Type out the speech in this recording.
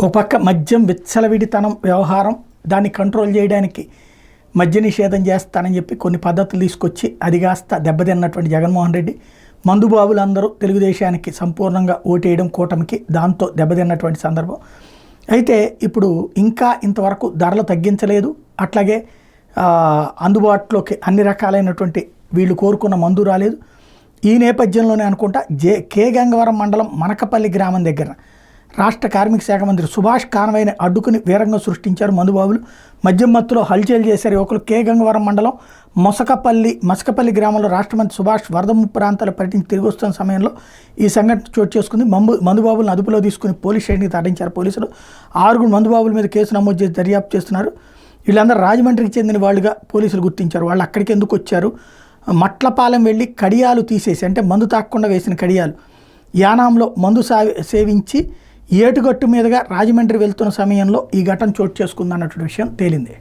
ఒక పక్క మద్యం విచ్చలవిడితనం వ్యవహారం, దాన్ని కంట్రోల్ చేయడానికి మద్య నిషేధం చేస్తానని చెప్పి కొన్ని పద్ధతులు తీసుకొచ్చి అది కాస్త దెబ్బతిన్నటువంటి జగన్మోహన్ రెడ్డి, మందుబాబులందరూ తెలుగుదేశానికి సంపూర్ణంగా ఓటేయడం కూటమికి, దాంతో దెబ్బతిన్నటువంటి సందర్భం. అయితే ఇప్పుడు ఇంకా ఇంతవరకు ధరలు తగ్గించలేదు, అట్లాగే అందుబాటులోకి అన్ని రకాలైనటువంటి వీళ్ళు కోరుకున్న మందు రాలేదు. ఈ నేపథ్యంలోనే అనుకుంటా కే గంగవరం మండలం మనకపల్లి గ్రామం దగ్గర రాష్ట్ర కార్మిక శాఖ మంత్రి సుభాష్ కానవైని అడ్డుకుని వీరంగం సృష్టించారు మందుబాబులు. మద్యం మత్తులో హల్చల్ చేశారు యువకులు. కే గంగవరం మండలం మసకపల్లి గ్రామంలో రాష్ట్ర మంత్రి సుభాష్ వరద ముప్పు ప్రాంతాలు పర్యటించి తిరిగి వస్తున్న సమయంలో ఈ సంఘటన చోటు చేసుకుంది. మందుబాబులను అదుపులో తీసుకుని పోలీస్ స్టేషన్కి తరలించారు పోలీసులు. 6 మందుబాబుల మీద కేసు నమోదు చేసి దర్యాప్తు చేస్తున్నారు. వీళ్ళందరూ రాజమండ్రికి చెందిన వాళ్ళుగా పోలీసులు గుర్తించారు. వాళ్ళు అక్కడికి ఎందుకు వచ్చారు, మట్లపాలెం వెళ్ళి కడియాలు తీసేసి, అంటే మందు తాకుండా వేసిన కడియాలు యానాంలో మందు సేవించి ఏటుగట్టు మీదుగా రాజమండ్రి వెళ్తున్న సమయంలో ఈ ఘటన చోటు చేసుకుందన్నటువంటి విషయం తేలింది.